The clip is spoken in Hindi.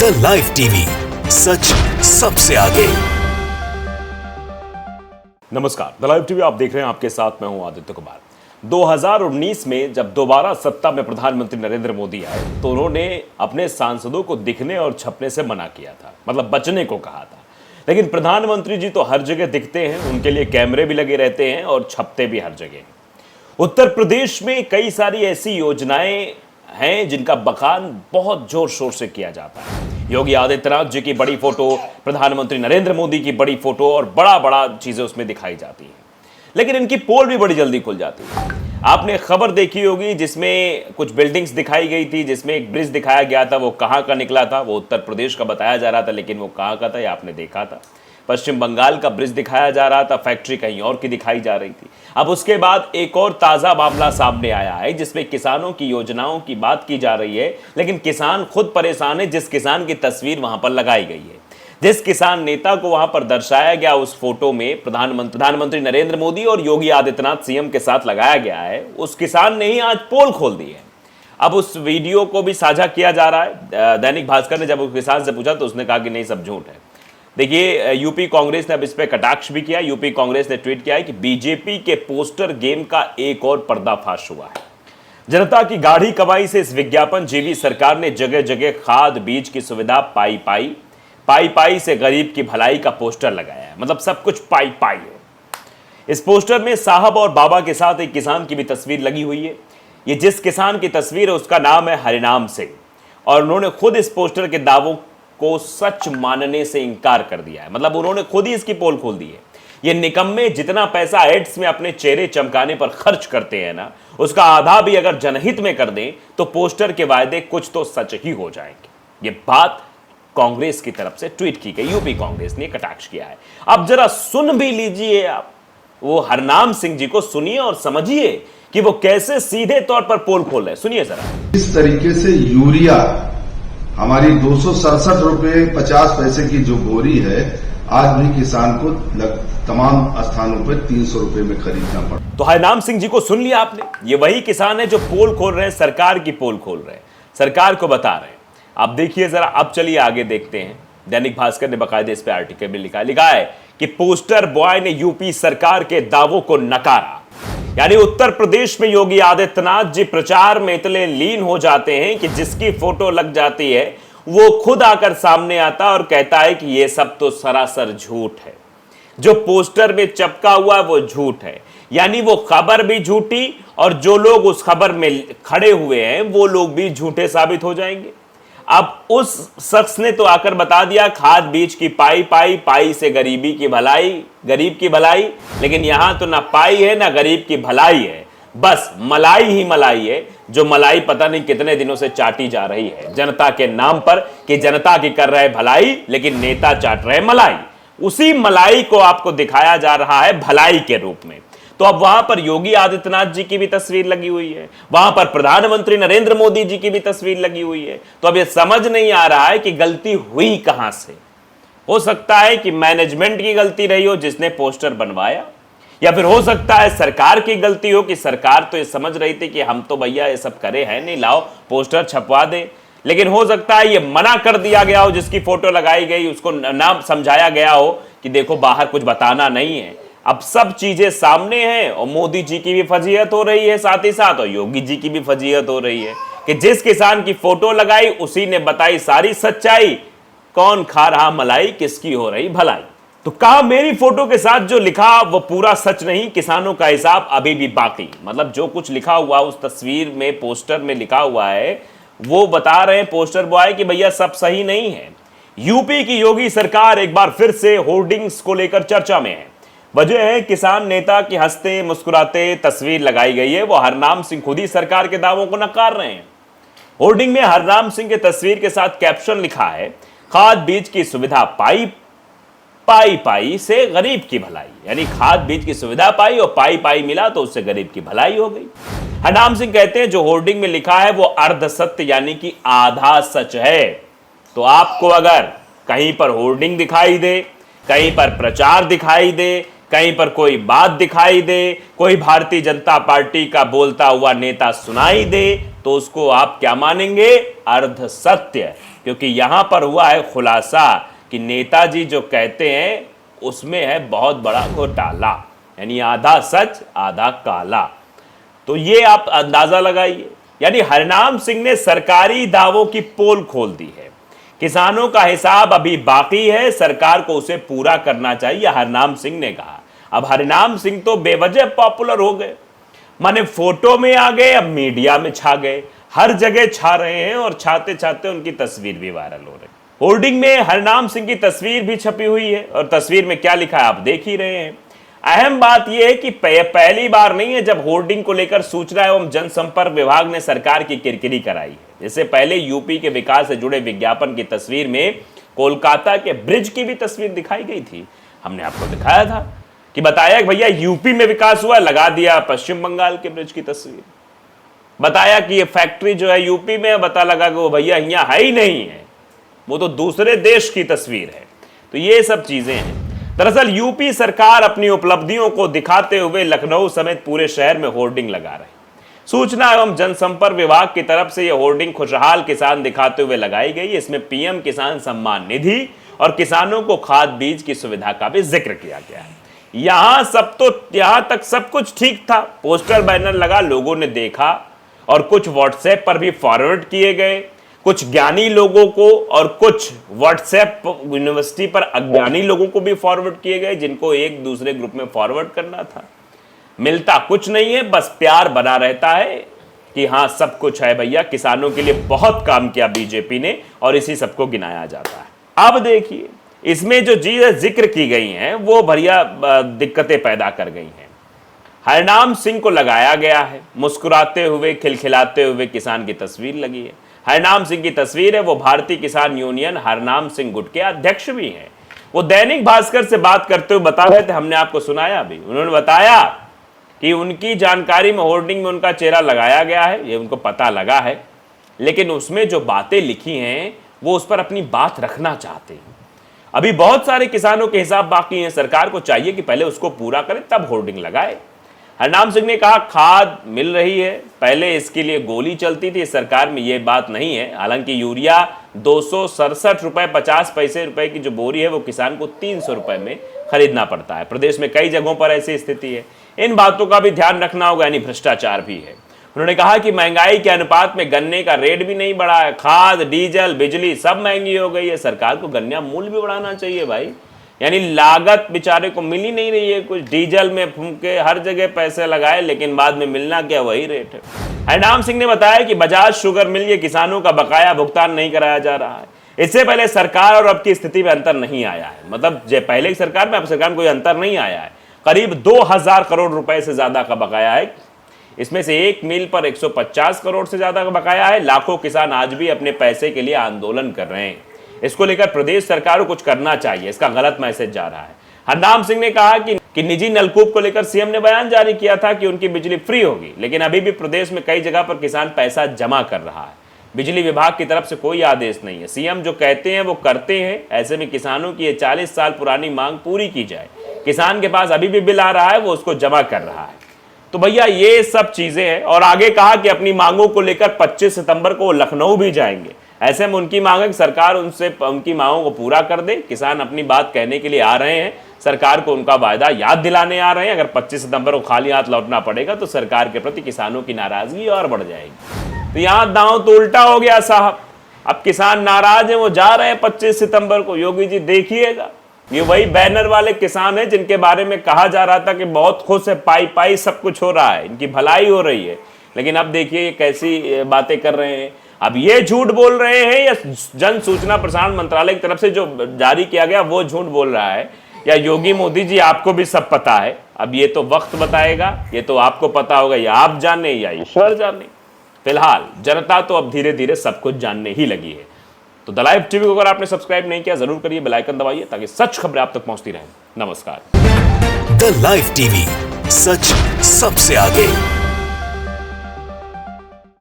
द लाइव टीवी, सच सबसे आगे। नमस्कार, द लाइव टीवी आप देख रहे हैं। आपके साथ मैं हूं आदित्य कुमार। 2019 में जब दोबारा सत्ता में प्रधानमंत्री नरेंद्र मोदी आए तो उन्होंने अपने सांसदों को दिखने और छपने से मना किया था, मतलब बचने को कहा था। लेकिन प्रधानमंत्री जी तो हर जगह दिखते हैं, उनके लिए कैमरे भी लगे रहते हैं और छपते भी हर जगह हैं। उत्तर प्रदेश में कई सारी ऐसी योजनाएं हैं जिनका बखान बहुत जोर शोर से किया जाता है। योगी आदित्यनाथ जी की बड़ी फोटो, प्रधानमंत्री नरेंद्र मोदी की बड़ी फोटो और बड़ा बड़ा चीजें उसमें दिखाई जाती हैं। लेकिन इनकी पोल भी बड़ी जल्दी खुल जाती है। आपने खबर देखी होगी जिसमें कुछ बिल्डिंग्स दिखाई गई थी, जिसमें एक ब्रिज दिखाया गया था। वो कहाँ का निकला था? वो उत्तर प्रदेश का बताया जा रहा था, लेकिन वो कहाँ का था ये आपने देखा था। पश्चिम बंगाल का ब्रिज दिखाया जा रहा था, फैक्ट्री कहीं और की दिखाई जा रही थी। अब उसके बाद एक और ताजा मामला सामने आया है जिसमें किसानों की योजनाओं की बात की जा रही है, लेकिन किसान खुद परेशान है। जिस किसान की तस्वीर वहां पर लगाई गई है, जिस किसान नेता को वहां पर दर्शाया गया उस फोटो में प्रधानमंत्री नरेंद्र मोदी और योगी आदित्यनाथ सीएम के साथ लगाया गया है, उस किसान ने ही आज पोल खोल दी है। अब उस वीडियो को भी साझा किया जा रहा है। दैनिक भास्कर ने जब उस किसान से पूछा तो उसने कहा कि नहीं, सब झूठ है। देखिए, यूपी कांग्रेस ने अब इस पे कटाक्ष भी किया। यूपी कांग्रेस ने ट्वीट किया है कि बीजेपी के पोस्टर गेम का एक और पर्दाफाश हुआ है। जनता की गाढ़ी कमाई से इस विज्ञापन जीवी सरकार ने जगह जगह खाद बीज की सुविधा पाई से गरीब की भलाई का पोस्टर लगाया है। मतलब सब कुछ पाई है। इस पोस्टर में साहब और बाबा के साथ एक किसान की भी तस्वीर लगी हुई है। ये जिस किसान की तस्वीर है उसका नाम है हरिनाम सिंह, और उन्होंने खुद इस पोस्टर के दावों को सच मानने से इंकार कर दिया है। मतलब उन्होंने खुद ही इसकी पोल खोल दी है। ये निकम्मे जितना पैसा एड्स में अपने चेहरे चमकाने पर खर्च करते हैं ना, उसका आधा भी अगर जनहित में कर दें तो पोस्टर के वायदे कुछ तो सच ही हो जाएंगे। ये बात कांग्रेस की तरफ से ट्वीट की गई। यूपी कांग्रेस ने कटाक्ष किया है। अब जरा सुन भी लीजिए, आप वो हरनाम सिंह जी को सुनिए और समझिए कि वो कैसे सीधे तौर पर पोल खोल रहे हैं। सुनिए जरा। इस तरीके से यूरिया हमारी 267 रुपए 50 पैसे की जो बोरी है, आज भी किसान को तमाम स्थानों पर 300 रुपए में खरीदना पड़ा। तो हरनाम सिंह जी को सुन लिया आपने। ये वही किसान है जो पोल खोल रहे हैं, सरकार की पोल खोल रहे हैं, सरकार को बता रहे हैं। अब देखिए जरा, अब चलिए आगे देखते हैं। दैनिक भास्कर ने बकायदे इस पे आर्टिकल में लिखा है कि पोस्टर बॉय ने यूपी सरकार के दावों को नकारा। यानी उत्तर प्रदेश में योगी आदित्यनाथ जी प्रचार में इतने लीन हो जाते हैं कि जिसकी फोटो लग जाती है वो खुद आकर सामने आता और कहता है कि ये सब तो सरासर झूठ है। जो पोस्टर में चिपका हुआ है वो झूठ है। यानी वो खबर भी झूठी और जो लोग उस खबर में खड़े हुए हैं वो लोग भी झूठे साबित हो जाएंगे। अब उस शख्स ने तो आकर बता दिया खाद बीज की पाई से गरीब की भलाई, लेकिन यहां तो ना पाई है ना गरीब की भलाई है, बस मलाई ही मलाई है, जो मलाई पता नहीं कितने दिनों से चाटी जा रही है जनता के नाम पर कि जनता की कर रहे भलाई, लेकिन नेता चाट रहे मलाई। उसी मलाई को आपको दिखाया जा रहा है भलाई के रूप में। तो अब वहां पर योगी आदित्यनाथ जी की भी तस्वीर lगी हुई है, वहां पर प्रधानमंत्री नरेंद्र मोदी जी की भी तस्वीर लगी हुई है। तो अब यह समझ नहीं आ रहा है कि गलती हुई कहां से। हो सकता है कि मैनेजमेंट की गलती रही हो जिसने पोस्टर बनवाया, या फिर हो सकता है सरकार की गलती हो कि सरकार तो ये समझ रही थी कि हम तो भैया ये सब करे हैं नहीं, लाओ पोस्टर छपवा दें। लेकिन हो सकता है ये मना कर दिया गया हो, जिसकी फोटो लगाई गई उसको ना समझाया गया हो कि देखो बाहर कुछ बताना नहीं है। अब सब चीजें सामने हैं और मोदी जी की भी फजीहत हो रही है, साथ ही साथ और योगी जी की भी फजीहत हो रही है कि जिस किसान की फोटो लगाई उसी ने बताई सारी सच्चाई। कौन खा रहा मलाई, किसकी हो रही भलाई। तो कहा मेरी फोटो के साथ जो लिखा वो पूरा सच नहीं, किसानों का हिसाब अभी भी बाकी। मतलब जो कुछ लिखा हुआ उस तस्वीर में, पोस्टर में लिखा हुआ है, वो बता रहे हैं पोस्टर बॉय कि भैया सब सही नहीं है। यूपी की योगी सरकार एक बार फिर से होर्डिंग्स को लेकर चर्चा में है। वजह है किसान नेता की हंसते मुस्कुराते तस्वीर लगाई गई है। वो हरनाम सिंह खुद ही सरकार के दावों को नकार रहे हैं। होर्डिंग में हरनाम सिंह के तस्वीर के साथ कैप्शन लिखा है खाद बीज की सुविधा पाई से गरीब की भलाई। यानी खाद बीज की सुविधा पाई और पाई मिला तो उससे गरीब की भलाई हो गई। हरनाम सिंह कहते हैं जो होर्डिंग में लिखा है वो अर्ध सत्य यानी कि आधा सच है। तो आपको अगर कहीं पर होर्डिंग दिखाई दे, कहीं पर प्रचार दिखाई दे, कहीं पर कोई बात दिखाई दे, कोई भारतीय जनता पार्टी का बोलता हुआ नेता सुनाई दे, तो उसको आप क्या मानेंगे? अर्ध सत्य। क्योंकि यहां पर हुआ है खुलासा कि नेताजी जो कहते हैं उसमें है बहुत बड़ा घोटाला, यानी आधा सच आधा काला। तो ये आप अंदाजा लगाइए, यानी हरनाम सिंह ने सरकारी दावों की पोल खोल दी है। किसानों का हिसाब अभी बाकी है, सरकार को उसे पूरा करना चाहिए, हरनाम सिंह ने कहा। अब हरनाम सिंह तो बेवजह पॉपुलर हो गए, माने फोटो में आ गए, अब मीडिया में छा गए, हर जगह छा रहे हैं और छाते छाते उनकी तस्वीर भी वायरल हो रही है। होर्डिंग में हरनाम सिंह की तस्वीर भी छपी हुई है और तस्वीर में क्या लिखा है आप देख ही रहे हैं। अहम बात यह है कि पहली बार नहीं है जब होर्डिंग को लेकर सूचना एवं जनसंपर्क विभाग ने सरकार की किरकिरी कराई है। इससे पहले यूपी के विकास से जुड़े विज्ञापन की तस्वीर में कोलकाता के ब्रिज की भी तस्वीर दिखाई गई थी। हमने आपको दिखाया था कि बताया कि भैया यूपी में विकास हुआ, लगा दिया पश्चिम बंगाल के ब्रिज की तस्वीर। बताया कि ये फैक्ट्री जो है यूपी में, पता लगा कि वो भैया यहाँ है ही नहीं है, वो तो दूसरे देश की तस्वीर है। तो ये सब चीजें हैं। दरअसल यूपी सरकार अपनी उपलब्धियों को दिखाते हुए लखनऊ समेत पूरे शहर में होर्डिंग लगा रही। सूचना एवं जनसंपर्क विभाग की तरफ से यह होर्डिंग खुशहाल किसान दिखाते हुए लगाई गई। इसमें पीएम किसान सम्मान निधि और किसानों को खाद बीज की सुविधा का भी जिक्र किया गया है। यहां तक सब कुछ ठीक था। पोस्टर बैनर लगा, लोगों ने देखा और कुछ व्हाट्सएप पर भी फॉरवर्ड किए गए, कुछ ज्ञानी लोगों को और कुछ व्हाट्सएप यूनिवर्सिटी पर अज्ञानी लोगों को भी फॉरवर्ड किए गए, जिनको एक दूसरे ग्रुप में फॉरवर्ड करना था। मिलता कुछ नहीं है, बस प्यार बना रहता है कि हाँ सब कुछ है भैया, किसानों के लिए बहुत काम किया बीजेपी ने और इसी सबको गिनाया जाता है। अब देखिए इसमें जो चीजें जिक्र की गई हैं वो भैया दिक्कतें पैदा कर गई हैं। हरनाम सिंह को लगाया गया है, मुस्कुराते हुए खिलखिलाते हुए किसान की तस्वीर लगी है। हरनाम सिंह की तस्वीर है, वो भारतीय किसान यूनियन हरनाम सिंह गुट के अध्यक्ष भी हैं। वो दैनिक भास्कर से बात करते हुए बता रहे थे, हमने आपको सुनाया भी। उन्होंने बताया कि उनकी जानकारी में होर्डिंग में उनका चेहरा लगाया गया है, ये उनको पता लगा है, लेकिन उसमें जो बातें लिखी हैं वो उस पर अपनी बात रखना चाहते हैं। अभी बहुत सारे किसानों के हिसाब बाकी हैं, सरकार को चाहिए कि पहले उसको पूरा करे तब होर्डिंग लगाए। हरनाम सिंह ने कहा खाद मिल रही है, पहले इसके लिए गोली चलती थी, सरकार में ये बात नहीं है। हालांकि यूरिया 267 रुपए 50 पैसे रुपए की जो बोरी है वो किसान को 300 रुपए में खरीदना पड़ता है। प्रदेश में कई जगहों पर ऐसी स्थिति है, इन बातों का भी ध्यान रखना होगा, यानी भ्रष्टाचार भी है। उन्होंने कहा कि महंगाई के अनुपात में गन्ने का रेट भी नहीं बढ़ा है, खाद डीजल बिजली सब महंगी हो गई है, सरकार को गन्ना मूल्य भी बढ़ाना चाहिए भाई। यानी लागत बेचारे को मिल ही नहीं रही है, कुछ डीजल में फूंके हर जगह पैसे लगाए लेकिन बाद में मिलना क्या वही रेट है। हरनाम सिंह ने बताया कि बजाज शुगर मिल के किसानों का बकाया भुगतान नहीं कराया जा रहा है। इससे पहले सरकार और अब की स्थिति में अंतर नहीं आया है, मतलब पहले की सरकार में अब सरकार में कोई अंतर नहीं आया है। करीब 2000 करोड़ रुपए से ज्यादा का बकाया है, इसमें से एक मिल पर 150 करोड़ से ज्यादा का बकाया है। लाखों किसान आज भी अपने पैसे के लिए आंदोलन कर रहे हैं। इसको लेकर प्रदेश सरकार को कुछ करना चाहिए, इसका गलत मैसेज जा रहा है। हरनाम सिंह ने कहा कि निजी नलकूप को लेकर सीएम ने बयान जारी किया था कि उनकी बिजली फ्री होगी, लेकिन अभी भी प्रदेश में कई जगह पर किसान पैसा जमा कर रहा है। बिजली विभाग की तरफ से कोई आदेश नहीं है, सीएम जो कहते हैं वो करते हैं। ऐसे में किसानों की ये 40 साल पुरानी मांग पूरी की जाए। किसान के पास अभी भी बिल आ रहा है, वो उसको जमा कर रहा है। तो भैया ये सब चीजें हैं। और आगे कहा कि अपनी मांगों को लेकर 25 सितंबर को लखनऊ भी जाएंगे। ऐसे में उनकी मांग है कि सरकार उनकी मांगों को पूरा कर दे। किसान अपनी बात कहने के लिए आ रहे हैं, सरकार को उनका वायदा याद दिलाने आ रहे हैं। अगर 25 सितंबर को खाली हाथ लौटना पड़ेगा तो सरकार के प्रति किसानों की नाराजगी और बढ़ जाएगी। तो यहां दांव तो उल्टा हो गया साहब, अब किसान नाराज हैं, वो जा रहे हैं 25 सितंबर को। योगी जी देखिएगा, ये वही बैनर वाले किसान हैं जिनके बारे में कहा जा रहा था कि बहुत खुश है, पाई पाई सब कुछ हो रहा है, इनकी भलाई हो रही है, लेकिन अब देखिए कैसी बातें कर रहे हैं। अब ये झूठ बोल रहे हैं या जन सूचना प्रसारण मंत्रालय की तरफ से जो जारी किया गया वो झूठ बोल रहा है, या योगी मोदी जी आपको भी सब पता है? अब ये तो वक्त बताएगा, ये तो आपको पता होगा, या आप जाने या ईश्वर जाने। फिलहाल जनता तो अब धीरे धीरे सब कुछ जानने ही लगी है। तो द लाइव टीवी को अगर आपने सब्सक्राइब नहीं किया जरूर करिए, बेल आइकन दबाइए ताकि सच खबरें आप तक पहुंचती रहें। नमस्कार। द लाइव टीवी, सच सबसे आगे।